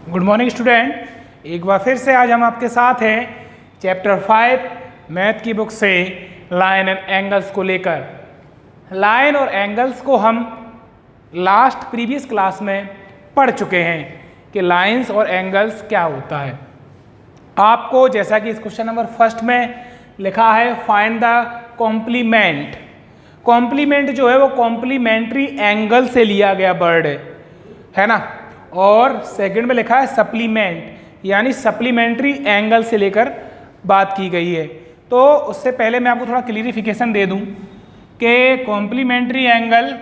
Good morning student. एक बार फिर से आज हम आपके साथ हैं चैप्टर 5 मैथ की बुक से लाइन एंड एंगल्स को लेकर। लाइन और एंगल्स को हम लास्ट प्रीवियस क्लास में पढ़ चुके हैं कि लाइंस और एंगल्स क्या होता है। आपको जैसा कि इस क्वेश्चन नंबर फर्स्ट में लिखा है फाइंड द कॉम्प्लीमेंट। कॉम्प्लीमेंट जो है वो कॉम्प्लीमेंट्री एंगल से लिया गया वर्ड है ना, और सेकंड में लिखा है सप्लीमेंट यानी सप्लीमेंट्री एंगल से लेकर बात की गई है। तो उससे पहले मैं आपको थोड़ा क्लियरिफिकेशन दे दूं कि कॉम्प्लीमेंट्री एंगल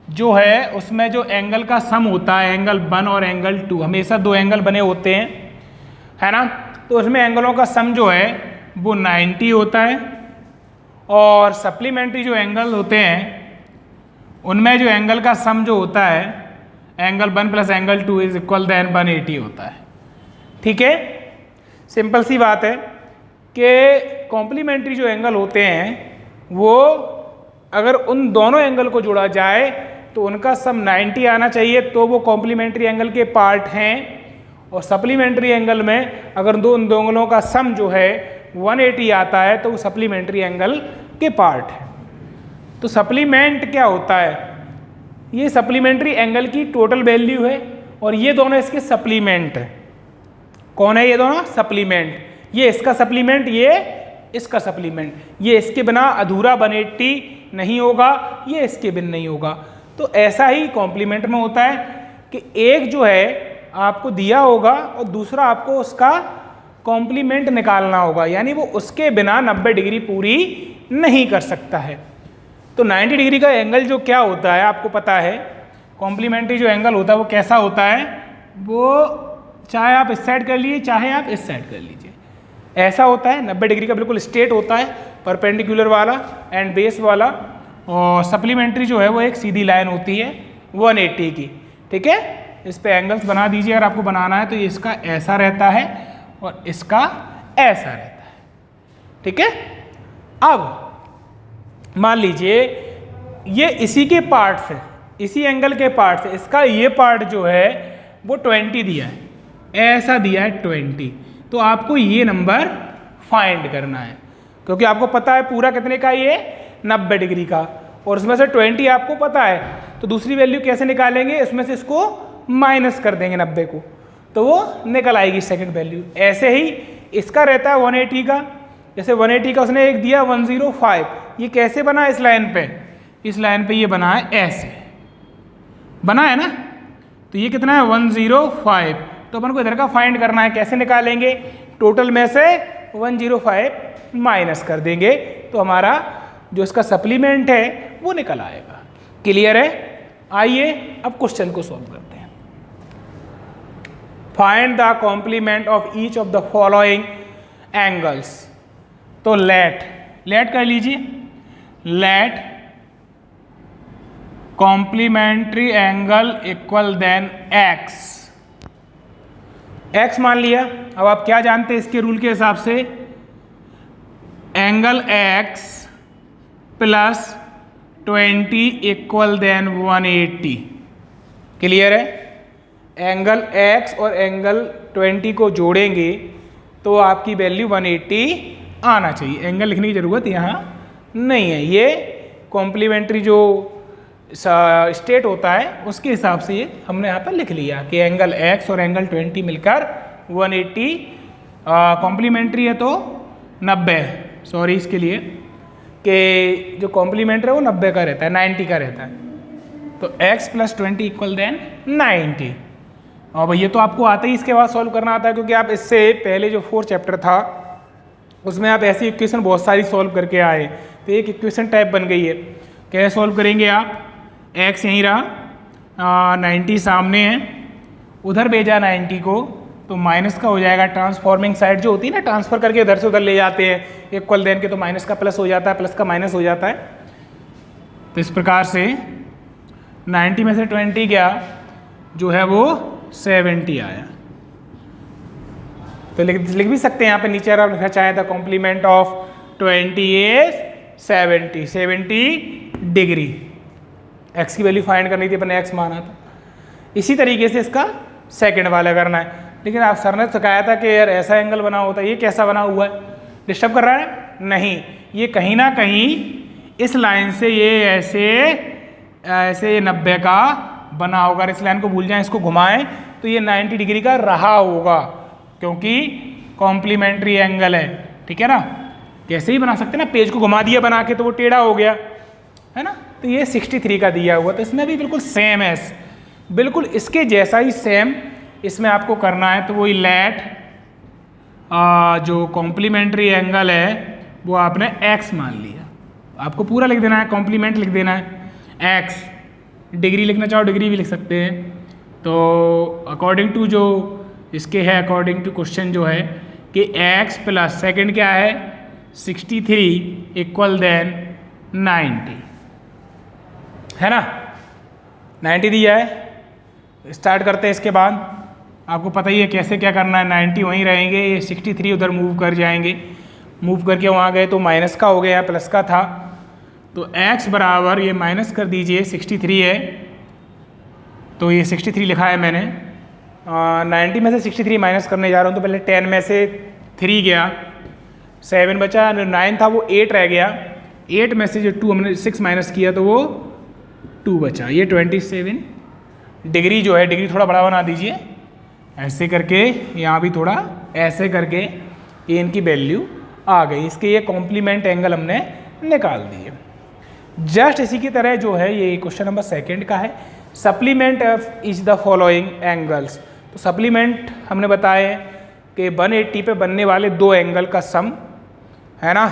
जो है उसमें जो एंगल का सम होता है, एंगल 1 और एंगल 2, हमेशा दो एंगल बने होते हैं है ना, तो उसमें एंगलों का सम जो है वो 90 होता है। और सप्लीमेंट्री जो एंगल होते हैं उनमें जो एंगल का सम जो होता है angle 1 plus angle 2 is equal then 180 होता है। ठीक है, सिंपल सी बात है कि कॉम्प्लीमेंट्री जो एंगल होते हैं वो अगर उन दोनों एंगल को जोड़ा जाए तो उनका सम 90 आना चाहिए, तो वो कॉम्प्लीमेंट्री एंगल के पार्ट हैं। और सप्लीमेंट्री एंगल में अगर उन दो एंगलों का सम जो है 180 आता है तो वो सप्लीमेंट्री एंगल के पार्ट है। तो सप्लीमेंट क्या होता है, ये सप्लीमेंट्री एंगल की टोटल वैल्यू है और ये दोनों इसके सप्लीमेंट है। कौन है ये दोनों? सप्लीमेंट। ये इसका सप्लीमेंट, ये इसका सप्लीमेंट। ये इसके बिना अधूरा 180 नहीं होगा, ये इसके बिन नहीं होगा। तो ऐसा ही कॉम्प्लीमेंट में होता है कि एक जो है आपको दिया होगा और दूसरा आपको उसका कॉम्प्लीमेंट निकालना होगा, यानी वो उसके बिना 90 डिग्री पूरी नहीं कर सकता है। तो 90 डिग्री का एंगल जो क्या होता है आपको पता है, कॉम्प्लीमेंट्री जो एंगल होता है वो कैसा होता है, वो चाहे आप इस साइड कर लीजिए चाहे आप इस साइड कर लीजिए, ऐसा होता है। 90 डिग्री का बिल्कुल स्ट्रेट होता है, परपेंडिकुलर वाला एंड बेस वाला। और सप्लीमेंट्री जो है वो एक सीधी लाइन होती है 180 की। ठीक है, इस पे एंगल्स बना दीजिए अगर आपको बनाना है। तो ये इसका ऐसा रहता है और इसका ऐसा रहता है। ठीक है, अब मान लीजिए ये इसी के पार्ट्स है, इसी एंगल के पार्ट्स है। इसका ये पार्ट जो है वो 20 दिया है, ऐसा दिया है 20। तो आपको ये नंबर फाइंड करना है क्योंकि आपको पता है पूरा कितने का, ये 90 डिग्री का, और उसमें से 20 आपको पता है। तो दूसरी वैल्यू कैसे निकालेंगे, इसमें से इसको माइनस कर देंगे 90 को, तो वो निकल आएगी सेकंड वैल्यू। ऐसे ही इसका रहता है 180 का, जैसे 180 का उसने एक दिया 105। ये कैसे बना इस लाइन पे, इस लाइन पे ये बना है ऐसे बना है ना, तो ये कितना है 105। तो अपन को इधर का फाइंड करना है, कैसे निकालेंगे, टोटल में से 105 माइनस कर देंगे तो हमारा जो इसका सप्लीमेंट है वो निकल आएगा। क्लियर है? आइए अब क्वेश्चन को सॉल्व करते हैं। Find the complement of each of the following angles. तो लेट कर लीजिए, let complementary angle equal then X मान लिया। अब आप क्या जानते हैं इसके रूल के हिसाब से, angle X plus 20 equal then 180। Clear है? एंगल एक्स और एंगल 20 को जोड़ेंगे तो आपकी वैल्यू 180 आना चाहिए। एंगल लिखने की जरूरत यहाँ नहीं है, ये कॉम्प्लीमेंट्री जो स्टेट होता है उसके हिसाब से ये हमने यहाँ पर लिख लिया कि एंगल एक्स और एंगल 20 मिलकर 180। कॉम्प्लीमेंट्री है तो 90, सॉरी इसके लिए कि जो कॉम्प्लीमेंट है वो 90 का रहता है, 90 का रहता है। तो x प्लस 20 इक्वल देन 90। और भैया तो आपको आता ही इसके बाद सॉल्व करना आता है, क्योंकि आप इससे पहले जो 4 चैप्टर था उसमें आप ऐसी इक्वेशन बहुत सारी सॉल्व करके आए, तो एक इक्वेशन टाइप बन गई है। कैसे सॉल्व करेंगे आप, x यहीं रहा, 90 सामने है, उधर भेजा 90 को, तो माइनस का हो जाएगा। ट्रांसफॉर्मिंग साइड जो होती है ना, ट्रांसफर करके इधर से उधर ले जाते हैं इक्वल देन के, तो माइनस का प्लस हो जाता है, प्लस का माइनस हो जाता है। तो इस प्रकार से 90 में से 20 गया जो है वो 70 आया। तो लिख भी सकते हैं यहाँ पे नीचे अगर लिखना चाहे था complement of 20 is 70 degree. X की वैल्यू फाइंड करनी थी, अपने एक्स माना था। इसी तरीके से इसका सेकंड वाला करना है। लेकिन आप सर ने सिखाया था कि यार ऐसा एंगल बना होता है, ये कैसा बना हुआ है, डिस्टर्ब कर रहा है? नहीं, ये कहीं ना कहीं इस लाइन से ये ऐसे ऐसे 90 का बना होगा। इस लाइन को भूल जाएं, इसको घुमाएं तो ये 90 डिग्री का रहा होगा, क्योंकि कॉम्प्लीमेंट्री एंगल है। ठीक है ना, कैसे ही बना सकते हैं ना, पेज को घुमा दिया बना के तो वो टेढ़ा हो गया, है ना। तो ये 63 का दिया हुआ, तो इसमें भी बिल्कुल सेम है, बिल्कुल इसके जैसा ही सेम इसमें आपको करना है। तो वही लेट जो कॉम्प्लीमेंट्री एंगल है वो आपने x मान लिया, आपको पूरा लिख देना है, कॉम्प्लीमेंट लिख देना है x, डिग्री लिखना चाहो डिग्री भी लिख सकते हैं। तो अकॉर्डिंग टू जो इसके है, अकॉर्डिंग टू क्वेश्चन जो है कि x प्लस सेकेंड क्या है 63 इक्वल देन 90, है ना, 90 दिया है। स्टार्ट करते हैं इसके बाद, आपको पता ही है कैसे क्या करना है। 90 वहीं रहेंगे, ये 63 उधर मूव कर जाएंगे, मूव करके वहाँ गए तो माइनस का हो गया, प्लस का था, तो x बराबर ये माइनस कर दीजिए, 63 है तो ये 63 लिखा है मैंने। 90 में से 63 माइनस करने जा रहा हूँ, तो पहले 10 में से 3 गया, 7 बचा, 9 था वो 8 रह गया, 8 में से जो 2 हमने 6 माइनस किया तो वो 2 बचा, ये 27 डिग्री जो है, डिग्री थोड़ा बड़ा बना दीजिए ऐसे करके, यहाँ भी थोड़ा ऐसे करके, ये इनकी वैल्यू आ गई, इसके ये कॉम्प्लीमेंट एंगल हमने निकाल दिए। जस्ट इसी की तरह जो है ये क्वेश्चन नंबर सेकंड का है, supplement of each the following angles. तो सप्लीमेंट हमने बताए कि 180 पे बनने वाले दो एंगल का सम, है ना,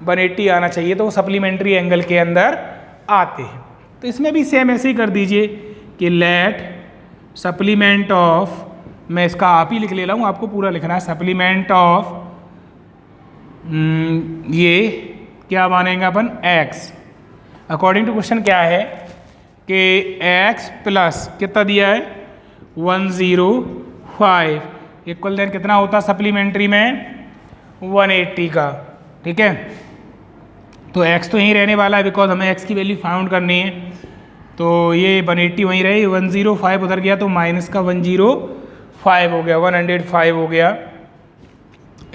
180 आना चाहिए, तो वो सप्लीमेंट्री एंगल के अंदर आते हैं। तो इसमें भी सेम ऐसे ही कर दीजिए कि लेट सप्लीमेंट ऑफ, मैं इसका आप ही लिख ले रहा हूँ, आपको पूरा लिखना है, सप्लीमेंट ऑफ ये क्या मानेंगे अपन x, अकॉर्डिंग टू क्वेश्चन क्या है कि x प्लस कितना दिया है 105 इक्वल देन कितना होता सप्लीमेंट्री में 180 का। ठीक है, तो x तो यहीं रहने वाला है बिकॉज हमें x की वैल्यू फाउंड करनी है, तो ये 180 वहीं रहे, 105 उधर गया तो माइनस का 105 हो गया, 105 हो गया।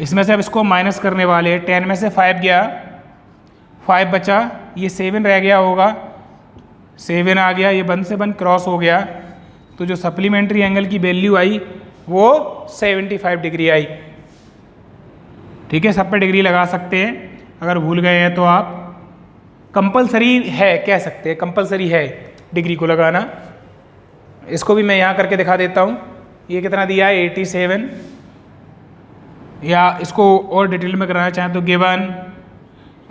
इसमें से अब इसको माइनस करने वाले हैं, 10 में से 5 गया, 5 बचा, ये 7 रह गया होगा, 7 आ गया, ये 1 से 1 क्रॉस हो गया, तो जो सप्लीमेंट्री एंगल की वैल्यू आई वो 75 डिग्री आई। ठीक है, सब पे डिग्री लगा सकते हैं, अगर भूल गए हैं तो आप, कंपलसरी है कह सकते हैं, कंपलसरी है डिग्री को लगाना। इसको भी मैं यहाँ करके दिखा देता हूँ, ये कितना दिया है 87, या इसको और डिटेल में कराना चाहें तो गिवन,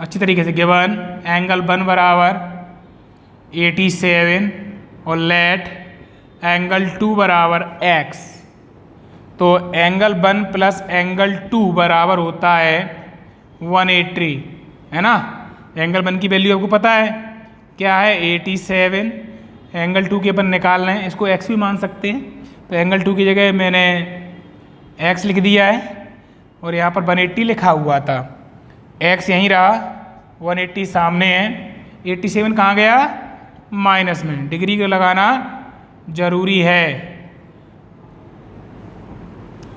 अच्छी तरीके से गिवन एंगल 1 बराबर 87 और लेट एंगल 2 बराबर x, तो एंगल 1 प्लस एंगल 2 बराबर होता है 180, है ना। एंगल 1 की वैल्यू आपको पता है क्या है 87, एंगल 2 के अपन निकाल रहे हैं, इसको x भी मान सकते हैं, तो एंगल 2 की जगह मैंने x लिख दिया है और यहाँ पर 180 लिखा हुआ था, x यहीं रहा, 180 सामने है, 87 कहाँ गया माइनस में, डिग्री को लगाना जरूरी है।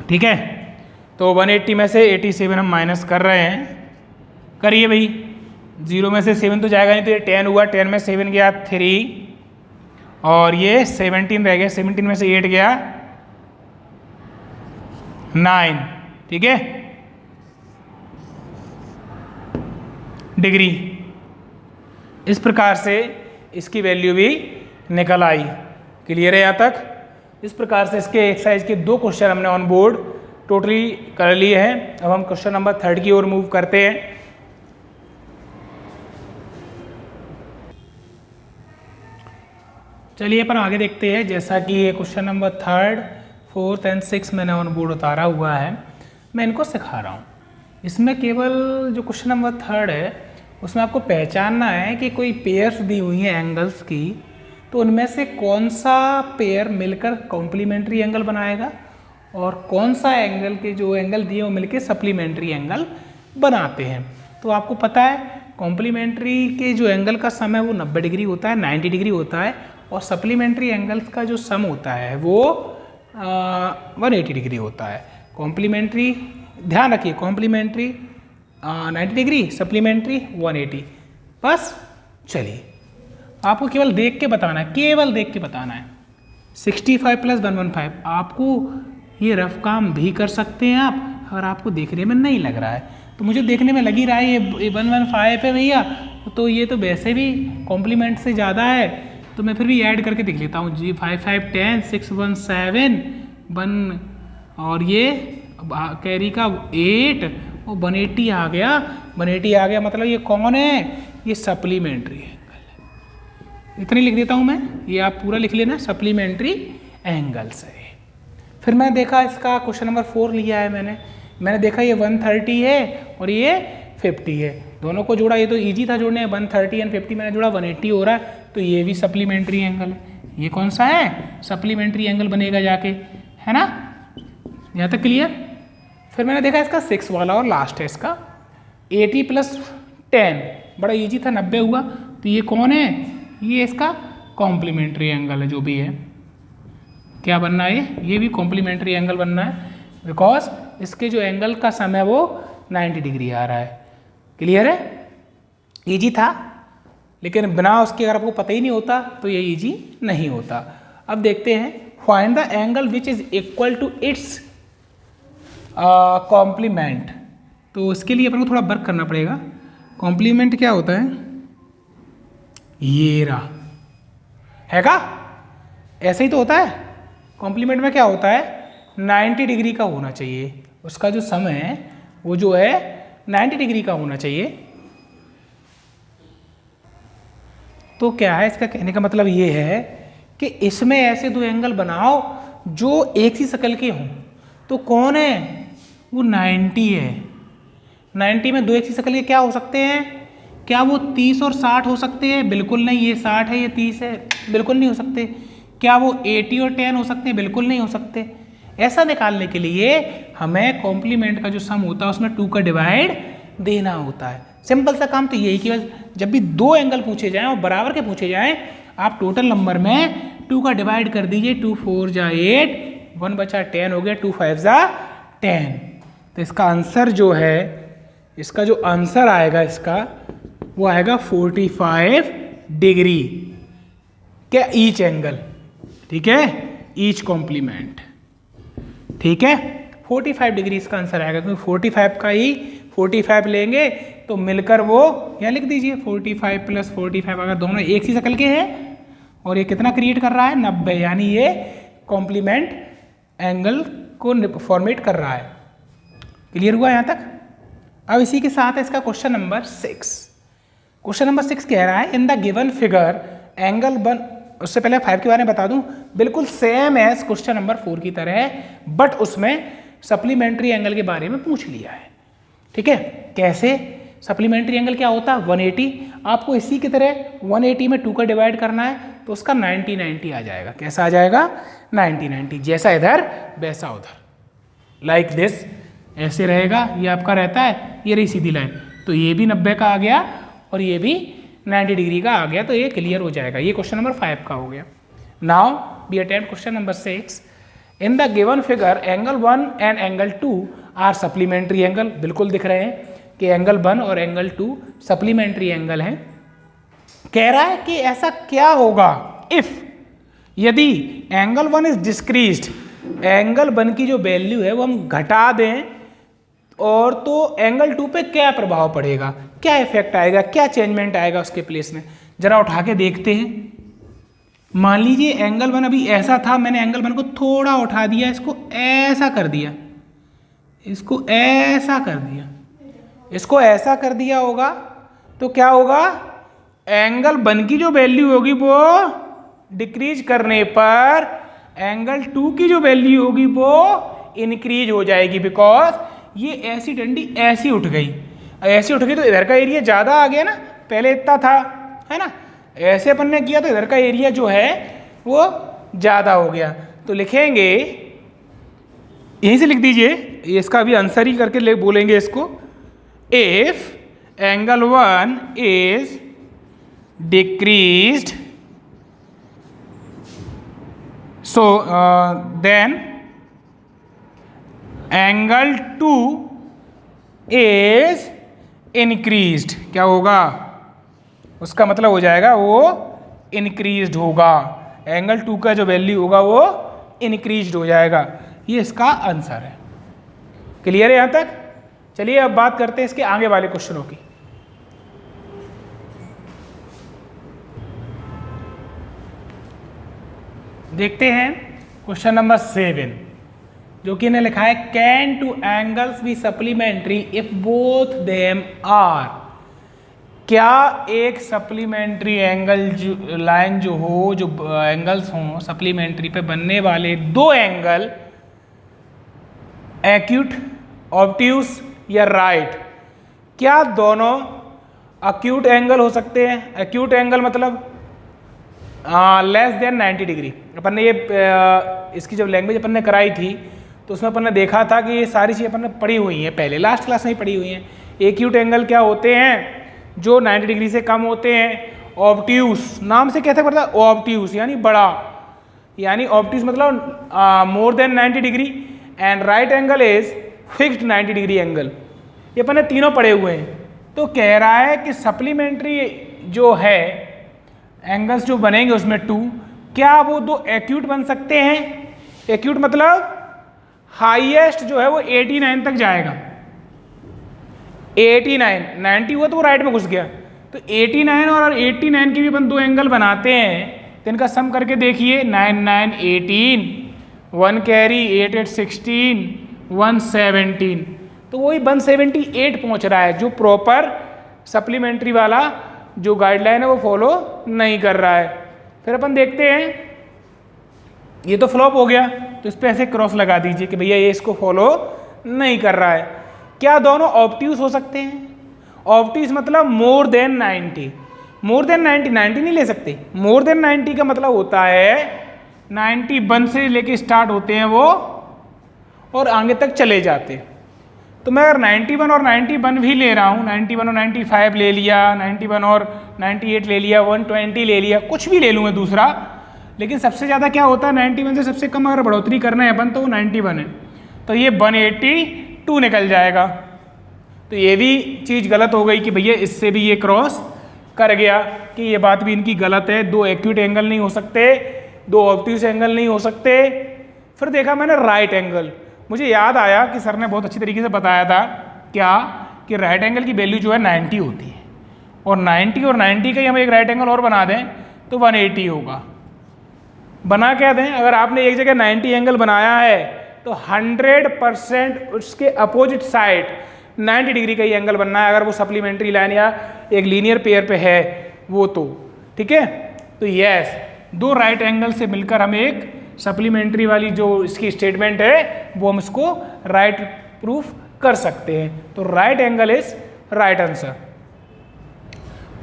ठीक है, तो 180 में से 87 हम माइनस कर रहे हैं, करिए भाई, 0 में से 7 तो जाएगा नहीं, तो ये 10 हुआ, 10 में 7 गया 3 और ये 17 रह गया, 17 में से 8 गया 9। ठीक है, डिग्री इस प्रकार से इसकी वैल्यू भी निकल आई। क्लियर है यहाँ तक? इस प्रकार से इसके एक्सरसाइज के 2 क्वेश्चन हमने ऑन बोर्ड टोटली कर लिए हैं। अब हम क्वेश्चन नंबर 3 की ओर मूव करते हैं। चलिए अपन आगे देखते हैं। जैसा कि ये क्वेश्चन नंबर 3, 4 एंड 6 मैंने ऑन बोर्ड उतारा हुआ है, मैं इनको सिखा रहा हूँ। इसमें केवल जो क्वेश्चन नंबर 3 है उसमें आपको पहचानना है कि कोई पेयर्स दी हुई हैं एंगल्स की, तो उनमें से कौन सा पेयर मिलकर कॉम्प्लीमेंट्री एंगल बनाएगा और कौन सा एंगल के जो एंगल दिए वो मिलकर सप्लीमेंट्री एंगल बनाते हैं। तो आपको पता है कॉम्प्लीमेंट्री के जो एंगल का सम है वो 90 डिग्री होता है, 90 डिग्री होता है, और सप्लीमेंट्री एंगल्स का जो सम होता है वो 180 डिग्री होता है। कॉम्प्लीमेंट्री, ध्यान रखिए, कॉम्प्लीमेंट्री 90 डिग्री, सप्लीमेंट्री 180। बस चलिए, आपको केवल देख के बताना है, केवल देख के बताना है। 65 + 115, आपको ये रफ काम भी कर सकते हैं आप, अगर आपको देखने में नहीं लग रहा है तो मुझे देखने में लग ही रहा है ये 115 है भैया, तो ये तो वैसे भी कॉम्प्लीमेंट से ज़्यादा है, तो मैं फिर भी ऐड करके देख लेता हूँ जी। 5 5 10 6 1 7 1 और ये कैरी का 8 और 180 आ गया। 180 आ गया मतलब ये कौन है, ये सप्लीमेंट्री एंगल। इतनी लिख देता हूँ मैं, ये आप पूरा लिख लेना, सप्लीमेंट्री एंगल्स है। फिर मैं देखा इसका क्वेश्चन नंबर 4 लिया है मैंने देखा ये 130 है और ये 50 है, दोनों को जोड़ा, ये तो इजी था जोड़ने, 130 और 50 मैंने जोड़ा 180 हो रहा है, तो ये भी सप्लीमेंट्री एंगल है। ये कौन सा है, सप्लीमेंट्री एंगल बनेगा जाके, है ना, यहाँ तक क्लियर। फिर मैंने देखा इसका 6 वाला और लास्ट है इसका 80 + 10, बड़ा इजी था, 90 हुआ, तो ये कौन है, ये इसका कॉम्प्लीमेंट्री एंगल है, जो भी है। क्या बनना है, ये भी कॉम्प्लीमेंट्री एंगल बनना है, बिकॉज इसके जो एंगल का सम है वो 90 डिग्री आ रहा है। क्लियर है, इजी था, लेकिन बिना उसके अगर आपको पता ही नहीं होता तो ये इजी नहीं होता। अब देखते हैं, find the angle which is equal to its complement. तो इसके लिए अपन को थोड़ा वर्क करना पड़ेगा। कॉम्प्लीमेंट क्या होता है, ये रहा, है का, ऐसे ही तो होता है। कॉम्प्लीमेंट में क्या होता है, 90 डिग्री का होना चाहिए, उसका जो सम है वो जो है 90 डिग्री का होना चाहिए। तो क्या है, इसका कहने का मतलब ये है कि इसमें ऐसे दो एंगल बनाओ जो एक ही शक्ल के हों। तो कौन है, वो 90 है। 90 में दो एक ही शक्ल के क्या हो सकते हैं, क्या वो 30 और 60 हो सकते हैं, बिल्कुल नहीं, ये 60 है ये 30 है, बिल्कुल नहीं हो सकते। क्या वो 80 और 10 हो सकते हैं, बिल्कुल नहीं हो सकते। ऐसा निकालने के लिए हमें कॉम्प्लीमेंट का जो सम होता है उसमें 2 का डिवाइड देना होता है। सिंपल सा काम तो यही कि बस जब भी दो एंगल पूछे जाएं और बराबर के पूछे जाएं, आप टोटल नंबर में 2 का डिवाइड कर दीजिए। 2 4 जा 8, 1 बचा 10 हो गया, 2 5 जा 10। तो इसका आंसर जो है, इसका जो आंसर आएगा इसका वो आएगा 45 डिग्री क्या, ईच एंगल, ठीक है, ईच कॉम्प्लीमेंट, ठीक है। 45 डिग्री इसका आंसर आएगा, क्योंकि 45 का ही 45 लेंगे तो मिलकर वो यहाँ लिख दीजिए 45 + 45, अगर दोनों एक सी शक्ल के हैं और ये कितना क्रिएट कर रहा है 90, यानी ये कॉम्प्लीमेंट एंगल को फॉर्मेट कर रहा है। क्लियर हुआ यहाँ तक। अब इसी के साथ है इसका क्वेश्चन नंबर 6। क्वेश्चन नंबर 6 कह रहा है, इन द गिवन फिगर एंगल बन, उससे पहले 5 के बारे में बता दूं, बिल्कुल सेम एज क्वेश्चन नंबर 4 की तरह है, बट उसमें सप्लीमेंट्री एंगल के बारे में पूछ लिया है। ठीक है, कैसे, सप्लीमेंट्री एंगल क्या होता है 180, आपको इसी की तरह 180 में 2 का डिवाइड करना है तो उसका 90 90 आ जाएगा। कैसा आ जाएगा 90 90, जैसा इधर वैसा उधर, लाइक दिस, ऐसे रहेगा। ये आपका रहता है, ये रही सीधी लाइन, तो ये भी 90 का आ गया और ये भी 90 डिग्री का आ गया, तो ये क्लियर हो जाएगा। ये क्वेश्चन नंबर 5 का हो गया। Now we attempt question number 6। In the given figure angle 1 and angle 2 are supplementary angle, बिल्कुल दिख रहे हैं कि एंगल 1 और एंगल 2 सप्लीमेंट्री एंगल हैं। कह रहा है कि ऐसा क्या होगा इफ, यदि एंगल 1 इज डिस्क्रीज्ड, एंगल 1 की जो वैल्यू है वो हम घटा दें, और तो एंगल 2 पे क्या प्रभाव पड़ेगा, क्या इफेक्ट आएगा, क्या चेंजमेंट आएगा उसके प्लेस में, जरा उठा के देखते हैं। मान लीजिए एंगल 1 अभी ऐसा था, मैंने एंगल 1 को थोड़ा उठा दिया, इसको ऐसा कर दिया, इसको ऐसा कर दिया, इसको ऐसा कर दिया होगा, तो क्या होगा, एंगल 1 की जो वैल्यू होगी वो डिक्रीज करने पर एंगल 2 की जो वैल्यू होगी वो इंक्रीज हो जाएगी, बिकॉज ये ऐसी डंडी ऐसी उठ गई, ऐसी उठ गई तो इधर का एरिया ज़्यादा आ गया ना, पहले इतना था, है ना, ऐसे अपन ने किया तो इधर का एरिया जो है वो ज़्यादा हो गया। तो लिखेंगे, यहीं से लिख दीजिए, इसका भी आंसर ही करके बोलेंगे इसको, if angle 1 is decreased, so so then angle 2 is increased, क्या होगा, उसका मतलब हो जाएगा वो इंक्रीज्ड होगा, एंगल 2 का जो वैल्यू होगा वो इंक्रीज्ड हो जाएगा। ये इसका आंसर है। क्लियर है यहाँ तक? चलिए अब बात करते हैं इसके आगे वाले क्वेश्चनों की। देखते हैं क्वेश्चन नंबर 7, जो कि इन्हें लिखा है can two angles be supplementary if both them are. क्या एक सप्लीमेंट्री एंगल लाइन जो हो, जो एंगल्स हों सप्लीमेंट्री पे बनने वाले दो एंगल, एक्यूट, ऑब्ट्यूस या राइट, क्या दोनों एक्यूट एंगल हो सकते हैं? एक्यूट एंगल मतलब लेस देन 90 डिग्री। अपन ने ये इसकी जब लैंग्वेज अपन ने कराई थी तो उसमें अपन ने देखा था कि ये सारी चीज़ें अपन ने पढ़ी हुई हैं, पहले लास्ट क्लास में ही पढ़ी हुई हैं। एक्यूट एंगल क्या होते हैं? जो 90 डिग्री से कम होते हैं। ऑब्ट्यूस, नाम से कैसे पड़ता है? ऑब्ट्यूस यानी बड़ा, यानी ऑब्ट्यूस मतलब more than 90 degree. And right angle is fixed 90 degree angle. ये अपन ने तीनों पढ़े हुए हैं। तो कह रहा है कि सप्लीमेंट्री जो है एंगल्स जो बनेंगे उसमें 2, क्या वो दो एक्यूट बन सकते हैं? एक्यूट मतलब हाईएस्ट जो है वो 89 तक जाएगा। 89, 90 हुआ तो वो राइट में घुस गया, तो 89 और 89 की भी अपन दो एंगल बनाते हैं, तो इनका सम करके देखिए 9 9 18, 1 कैरी 8 8 16, 117, तो वही 178 पहुंच रहा है, जो प्रॉपर सप्लीमेंट्री वाला जो गाइडलाइन है वो फॉलो नहीं कर रहा है। फिर अपन देखते हैं, ये तो फ्लॉप हो गया, तो इस पे ऐसे क्रॉस लगा दीजिए कि भैया ये इसको फॉलो नहीं कर रहा है। क्या दोनों ऑब्ट्यूस हो सकते हैं? ऑब्ट्यूस मतलब मोर देन 90, मोर देन 90, 90 नहीं ले सकते। मोर देन 90 का मतलब होता है 91 से लेके स्टार्ट होते हैं वो और आगे तक चले जाते। तो मैं अगर 91 और 91 भी ले रहा हूँ, 91 और 95 ले लिया, 91 और 98 ले लिया, 120 ले लिया, कुछ भी ले लूँ मैं दूसरा, लेकिन सबसे ज़्यादा क्या होता है 91 से सबसे कम अगर बढ़ोतरी करना है अपन तो वो 91 है, तो ये 182 निकल जाएगा। तो ये भी चीज़ गलत हो गई कि भैया इससे भी ये क्रॉस कर गया, कि ये बात भी इनकी गलत है। दो एक्यूट एंगल नहीं हो सकते, दो ऑब्ट्यूस एंगल नहीं हो सकते। फिर देखा मैंने राइट एंगल, मुझे याद आया कि सर ने बहुत अच्छी तरीके से बताया था क्या, कि राइट एंगल की वैल्यू जो है 90 होती है, और 90 और 90 का ही हम एक राइट एंगल और बना दें तो 180 होगा। बना क्या दें, अगर आपने एक जगह 90 एंगल बनाया है तो 100% उसके अपोजिट साइड 90 डिग्री का ही एंगल बनना है, अगर वो सप्लीमेंट्री लाइन या एक लीनियर पेयर पे है वो, तो ठीक है। तो यस, दो राइट एंगल से मिलकर हम एक सप्लीमेंट्री वाली जो इसकी स्टेटमेंट है वो हम इसको राइट प्रूफ कर सकते हैं। तो right angle is right answer.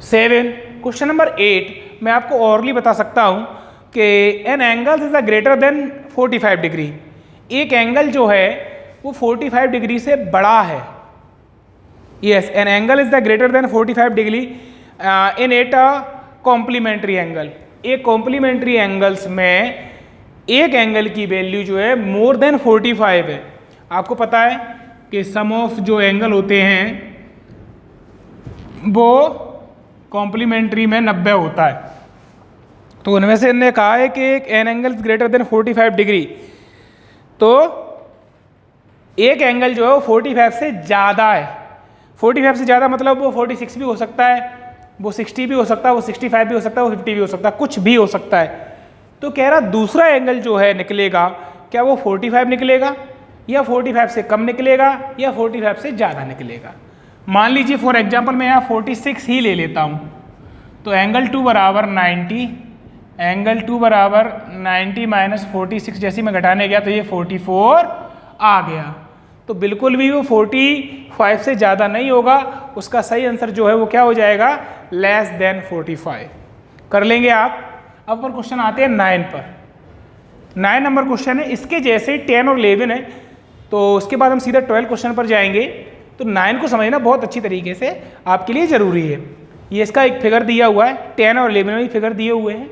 7, question number 8 मैं आपको औरली बता सकता हूं कि an angle is greater than 45 degree. एक एंगल जो है वो 45 डिग्री से बड़ा है। Yes, an angle is the greater than 45 degree in at a complementary angle. एक कॉम्प्लीमेंट्री एंगल्स में एक एंगल की वैल्यू जो है मोर देन 45 है। आपको पता है कि सम ऑफ जो एंगल होते हैं वो कॉम्प्लीमेंट्री में 90 होता है, तो उनमें से इन्होंने कहा है कि एक an angle greater than 45 degree, तो एक एंगल जो है वो 45 से ज़्यादा है। 45 से ज़्यादा मतलब वो 46 भी हो सकता है, वो 60 भी हो सकता है, वो 65 भी हो सकता है, वो 50 भी हो सकता है, कुछ भी हो सकता है। तो कह रहा दूसरा एंगल जो है निकलेगा, क्या वो 45 निकलेगा या 45 से कम निकलेगा या 45 से ज़्यादा निकलेगा। मान लीजिए फॉर एग्जांपल मैं यहाँ 46 ही ले लेता हूँ, तो एंगल 2 बराबर 90, एंगल 2 बराबर 90 माइनस 46, जैसे मैं घटाने गया तो ये 44 आ गया। तो बिल्कुल भी वो 45 से ज़्यादा नहीं होगा, उसका सही आंसर जो है वो क्या हो जाएगा, लेस देन 45 कर लेंगे आप। अब पर क्वेश्चन आते हैं 9 पर। 9 नंबर क्वेश्चन है, इसके जैसे 10 और 11 है, तो उसके बाद हम सीधा 12 क्वेश्चन पर जाएंगे। तो 9 को समझना बहुत अच्छी तरीके से आपके लिए ज़रूरी है। ये इसका एक फिगर दिया हुआ है, 10 और 11 में भी फिगर दिए हुए हैं।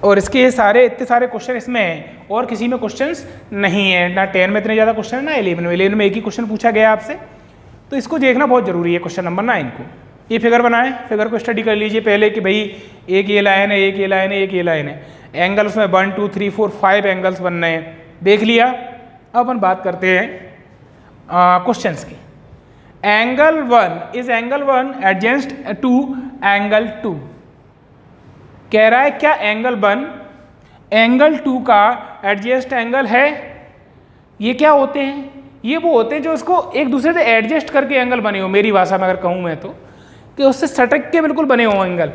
और इसके सारे इतने सारे क्वेश्चन इसमें हैं और किसी में क्वेश्चंस नहीं है, ना 10 में इतने ज़्यादा क्वेश्चन है ना 11 में। 11 में एक ही क्वेश्चन पूछा गया आपसे, तो इसको देखना बहुत ज़रूरी है। क्वेश्चन नंबर 9 को, ये फिगर बनाएं, फिगर को स्टडी कर लीजिए पहले कि भाई एक ये लाइन है, एक ये लाइन है, एक ये लाइन है, एंगल्स में 1 2 3 4 5 एंगल्स बनने हैं, देख लिया। अब अपन बात करते हैं क्वेश्चंस की। Angle 1 is angle 1 adjacent to angle 2। कह रहा है क्या एंगल 1 एंगल 2 का एडजेस्ट एंगल है। ये क्या होते हैं? ये वो होते हैं जो इसको एक दूसरे से एडजस्ट करके एंगल बने हो, मेरी भाषा में अगर कहूँ मैं तो, कि उससे सटक के बिल्कुल बने हो एंगल।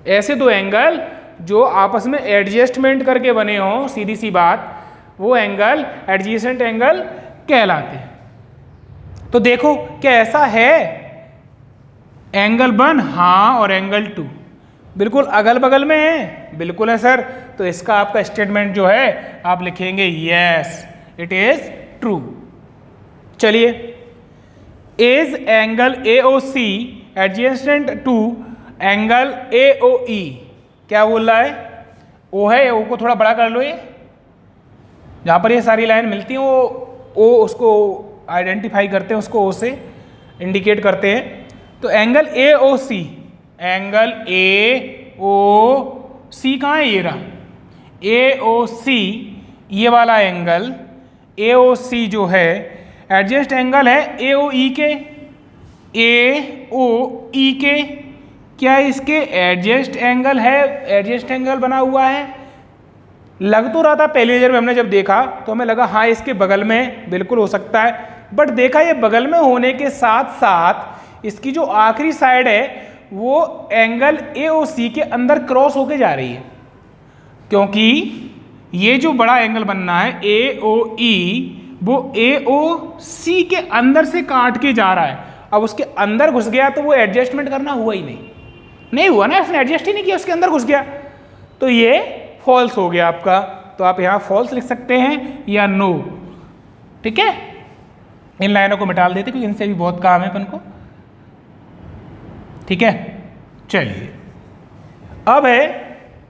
ऐसे दो एंगल जो आपस में एडजस्टमेंट करके बने हो, सीधी सी बात, वो एंगल एडजेसेंट एंगल कहलाते हैं। तो देखो क्या ऐसा है एंगल 1 हाँ और एंगल 2 बिल्कुल अगल बगल में है, बिल्कुल है सर। तो इसका आपका स्टेटमेंट जो है आप लिखेंगे यस इट इज ट्रू। चलिए, is angle AOC adjacent to angle AOE। क्या बोल रहा है? ओ है, ओ को थोड़ा बड़ा कर लो, ये जहाँ पर ये सारी लाइन मिलती हैं वो ओ उसको आइडेंटिफाई करते हैं, उसको ओ से इंडिकेट करते हैं। तो एंगल AOC, एंगल AOC कहाँ है? ये रहा AOC, ये वाला एंगल AOC जो है एडजस्ट एंगल है AOE के, AOE के। क्या इसके एडजस्ट एंगल है? एडजस्ट एंगल बना हुआ है। लग तो रहा था पहले लेक्चर में हमने जब देखा तो हमें लगा हाँ इसके बगल में बिल्कुल हो सकता है, बट देखा ये बगल में होने के साथ साथ इसकी जो आखिरी साइड है वो एंगल AOC के अंदर क्रॉस होके जा रही है, क्योंकि ये जो बड़ा एंगल बनना है AOE वो AOC के अंदर से काट के जा रहा है। अब उसके अंदर घुस गया तो वो एडजस्टमेंट करना हुआ ही नहीं हुआ ना, इसने एडजस्ट ही नहीं किया, उसके अंदर घुस गया, तो ये फॉल्स हो गया आपका। तो आप यहाँ फॉल्स लिख सकते हैं या नो। ठीक है, इन लाइनों को मिटा देते क्योंकि इनसे भी बहुत काम है अपन को। ठीक है, चलिए अब है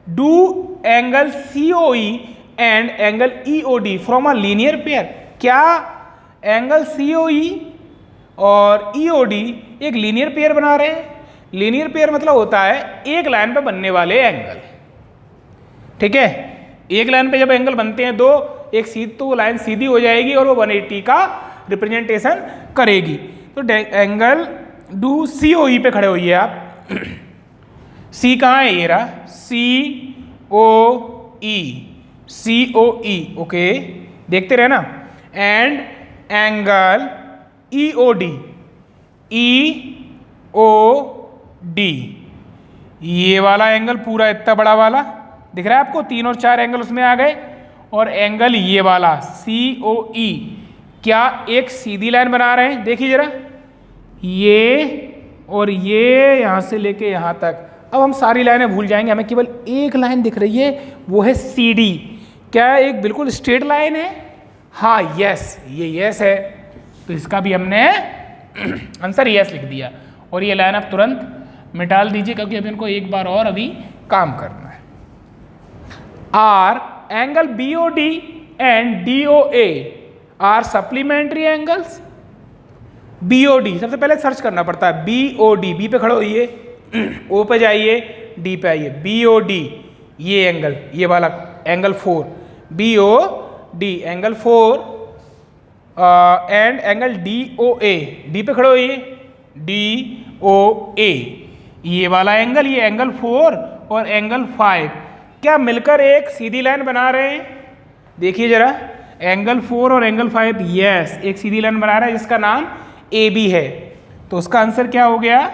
do angle COE and angle EOD from a linear pair. क्या एंगल COE और EOD एक लीनियर पेयर बना रहे हैं? लीनियर पेयर मतलब होता है एक लाइन पे बनने वाले एंगल। ठीक है, एक लाइन पे जब एंगल बनते हैं दो, एक सीधी तो वो लाइन सीधी हो जाएगी और वो 180 का रिप्रेजेंटेशन करेगी। तो एंगल डू COE पे खड़े होइए आप। C कहाँ है? ये रहा COE, ओके, देखते रहे ना। एंड एंगल EOD, ये वाला एंगल पूरा इतना बड़ा वाला दिख रहा है आपको, 3 और 4 एंगल उसमें आ गए। और एंगल ये वाला COE, क्या एक सीधी लाइन बना रहे हैं? देखिए जरा, ये और ये यहाँ से लेके यहाँ तक। अब हम सारी लाइनें भूल जाएंगे, हमें केवल एक लाइन दिख रही है, वो है CD। क्या एक बिल्कुल स्ट्रेट लाइन है? हाँ यस, ये यस है, तो इसका भी हमने आंसर यस लिख दिया। और ये लाइन आप तुरंत मिटा दीजिए क्योंकि अभी इनको एक बार और अभी काम करना है। Are angle BOD and DOA are supplementary angles. BOD सबसे पहले सर्च करना पड़ता है, BOD, B पे खड़े होइए, O पे जाइए, D पे आइए, BOD, ये एंगल, ये वाला angle 4, BOD angle 4 and angle DOA, D पे खड़े होइए, DOA, ये वाला एंगल, ये एंगल 4 और एंगल 5 क्या मिलकर एक सीधी लाइन बना रहे हैं? देखिए जरा, एंगल 4 और एंगल 5 यस एक सीधी लाइन बना रहा है जिसका नाम AB है। तो उसका आंसर क्या हो गया?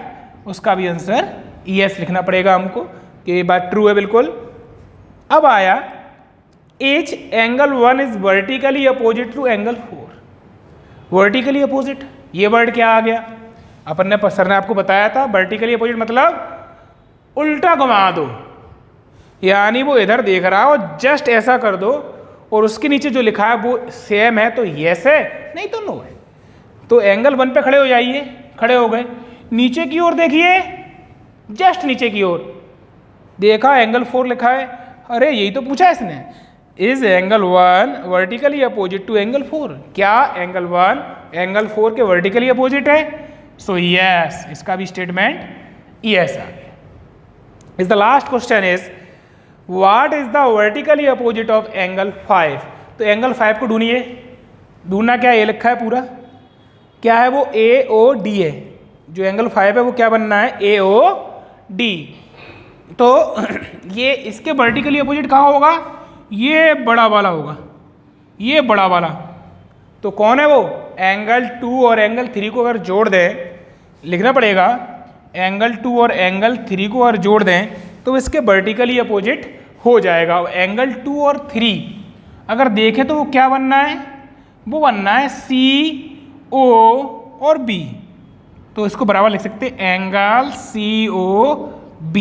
उसका भी आंसर यस लिखना पड़ेगा हमको कि ये बात ट्रू है बिल्कुल। अब आया H angle 1 is vertically opposite to angle 4। Vertically opposite, ये वर्ड क्या आ गया? अपन ने सर ने आपको बताया था वर्टिकली अपोजिट मतलब उल्टा घुमा दो, यानी वो इधर देख रहा हो, जस्ट ऐसा कर दो और उसके नीचे जो लिखा है वो सेम है तो यस है, नहीं तो नो है। तो एंगल 1 पे खड़े हो जाइए, खड़े हो गए, नीचे की ओर देखिए, जस्ट नीचे की ओर देखा एंगल 4 लिखा है, अरे यही तो पूछा है इसने, is angle 1 vertically opposite to angle 4? क्या एंगल 1 एंगल 4 के वर्टिकली अपोजिट है? सो यस, इसका भी स्टेटमेंट यस आ गया। Is the last question is what is the vertically opposite of angle 5? तो एंगल 5 को ढूंढिए, ढूंढना क्या ये लिखा है पूरा, क्या है वो AOD है, जो एंगल 5 है वो क्या बनना है AOD। तो ये इसके वर्टिकली अपोजिट कहाँ होगा, ये बड़ा वाला होगा, ये बड़ा वाला। तो कौन है वो, एंगल 2 और एंगल 3 को अगर जोड़ दें, लिखना पड़ेगा एंगल 2 और एंगल 3 को अगर जोड़ दें तो इसके वर्टिकली अपोजिट हो जाएगा। एंगल 2 और 3 अगर देखें तो वो क्या बनना है, वो बनना है CO और B। तो इसको बराबर लिख सकते हैं एंगल COB,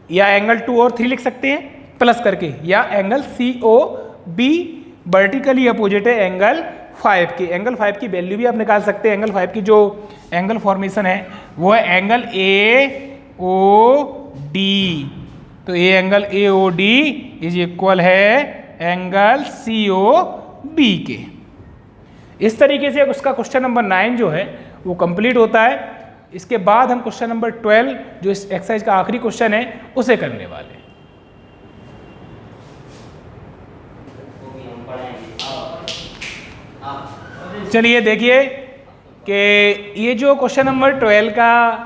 या एंगल 2 और 3 लिख सकते हैं प्लस करके, या एंगल COB वर्टिकली अपोजिट है एंगल 5 के। एंगल 5 की वैल्यू भी आप निकाल सकते हैं। एंगल 5 की जो एंगल फॉर्मेशन है वो है एंगल AOD। तो ये एंगल AOD इज इक्वल है एंगल COB के। इस तरीके से उसका क्वेश्चन नंबर 9 जो है वो कंप्लीट होता है। इसके बाद हम क्वेश्चन नंबर 12 जो इस एक्सरसाइज का आखिरी क्वेश्चन है उसे करने वाले हैं। चलिए देखिए कि ये जो क्वेश्चन नंबर 12 का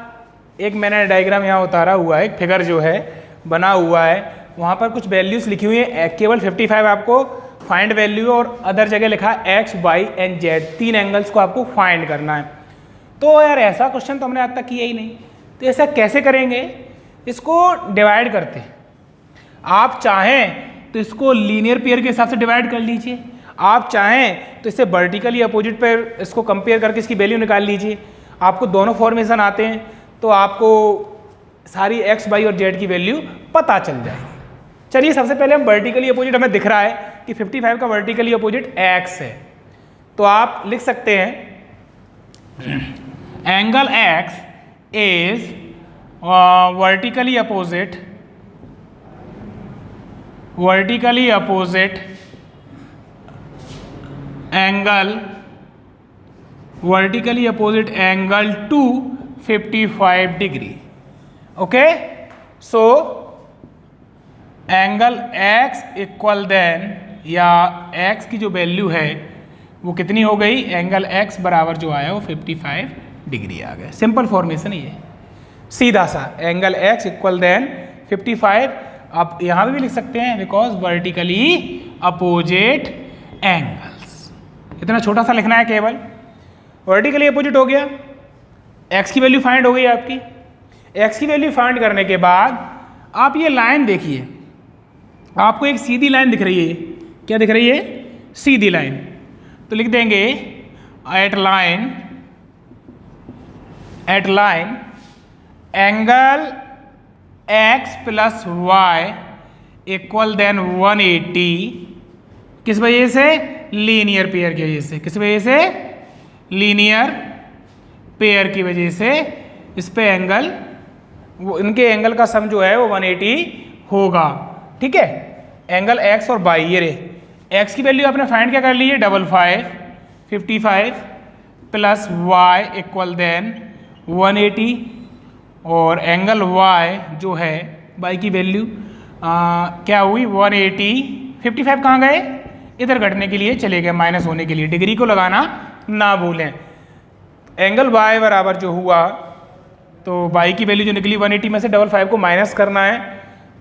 एक मैंने डायग्राम यहाँ उतारा हुआ है, एक फिगर जो है बना हुआ है, वहाँ पर कुछ वैल्यूज लिखी हुई है। केवल 55 आपको फाइंड वैल्यू और अदर जगह लिखा है X, Y and Z, 3 angles को आपको फाइंड करना है। तो यार ऐसा क्वेश्चन तो हमने आज तक किया ही नहीं, तो ऐसा कैसे करेंगे, इसको डिवाइड करते हैं। आप चाहें तो इसको लीनियर पेयर के हिसाब से डिवाइड कर लीजिए, आप चाहें तो इससे वर्टिकली अपोजिट पर इसको कंपेयर करके इसकी वैल्यू निकाल लीजिए। आपको दोनों फॉर्मेशन आते हैं तो आपको सारी X, Y और Z की वैल्यू पता चल जाएगी। चलिए सबसे पहले हम वर्टिकली अपोजिट, हमें दिख रहा है कि 55 का वर्टिकली अपोजिट X है, तो आप लिख सकते हैं angle X is vertically opposite angle to 55 degree. Okay, so angle X equal then, या X की जो वैल्यू है वो कितनी हो गई, एंगल X बराबर जो आया वो 55 डिग्री आ गया। सिंपल फॉर्मेशन ये सीधा सा, एंगल X इक्वल देन 55। आप यहाँ पे भी लिख सकते हैं बिकॉज वर्टिकली अपोजिट एंगल्स, इतना छोटा सा लिखना है केवल। वर्टिकली अपोजिट हो गया, X की वैल्यू फाइंड हो गई आपकी। X की वैल्यू फाइंड करने के बाद आप ये लाइन देखिए, आपको एक सीधी लाइन दिख रही है, क्या दिख रही है, सीधी लाइन। तो लिख देंगे at line angle X plus Y equal then 180, किस वजह से, लीनियर पेयर की वजह से। किस वजह से, लीनियर पेयर की वजह से इस पे एंगल, वो इनके एंगल का सम जो है वो 180 होगा। ठीक है, एंगल X और Y, ये रहे। X की वैल्यू आपने फाइंड क्या कर ली है, 55 प्लस Y इक्वल देन 180, और एंगल Y जो है, Y की वैल्यू क्या हुई 180। 55 कहाँ गए, इधर घटने के लिए चले गए, माइनस होने के लिए, डिग्री को लगाना ना भूलें। एंगल Y बराबर जो हुआ, तो Y की वैल्यू जो निकली 180 में से 55 को माइनस करना है,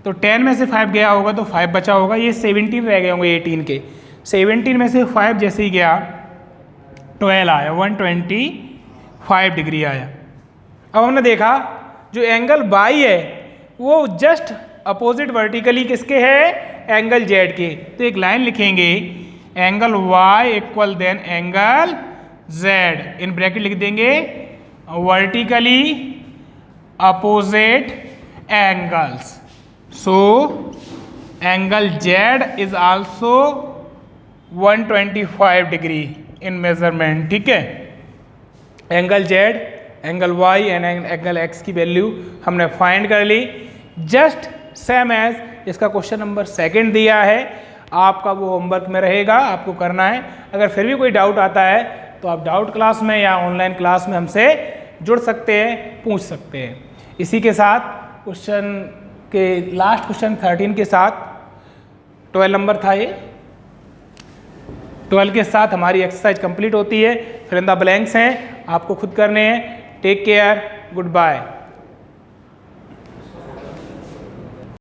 तो 10 में से 5 गया होगा तो 5 बचा होगा, ये 17 रह गए होंगे 18 के। 17 में से 5 जैसे ही गया 12 आया, 125 डिग्री आया। अब हमने देखा जो एंगल Y है वो जस्ट अपोजिट वर्टिकली किसके है, एंगल Z के। तो एक लाइन लिखेंगे angle Y equal then angle Z, in bracket लिख देंगे vertically opposite angles. So angle Z is also 125 degree in measurement. ठीक है, angle Z, angle Y and angle X की वैल्यू हमने फाइंड कर ली, जस्ट सेम एज इसका question number 2 दिया है, आपका वो होमवर्क में रहेगा, आपको करना है। अगर फिर भी कोई डाउट आता है तो आप डाउट क्लास में या ऑनलाइन क्लास में हमसे जुड़ सकते हैं, पूछ सकते हैं। इसी के साथ क्वेश्चन के लास्ट क्वेश्चन 13 के साथ 12 नंबर था ये, 12 के साथ हमारी एक्सरसाइज कंप्लीट होती है। फिर इन द ब्लैंक्स हैं, आपको खुद करने हैं। Take care, good bye.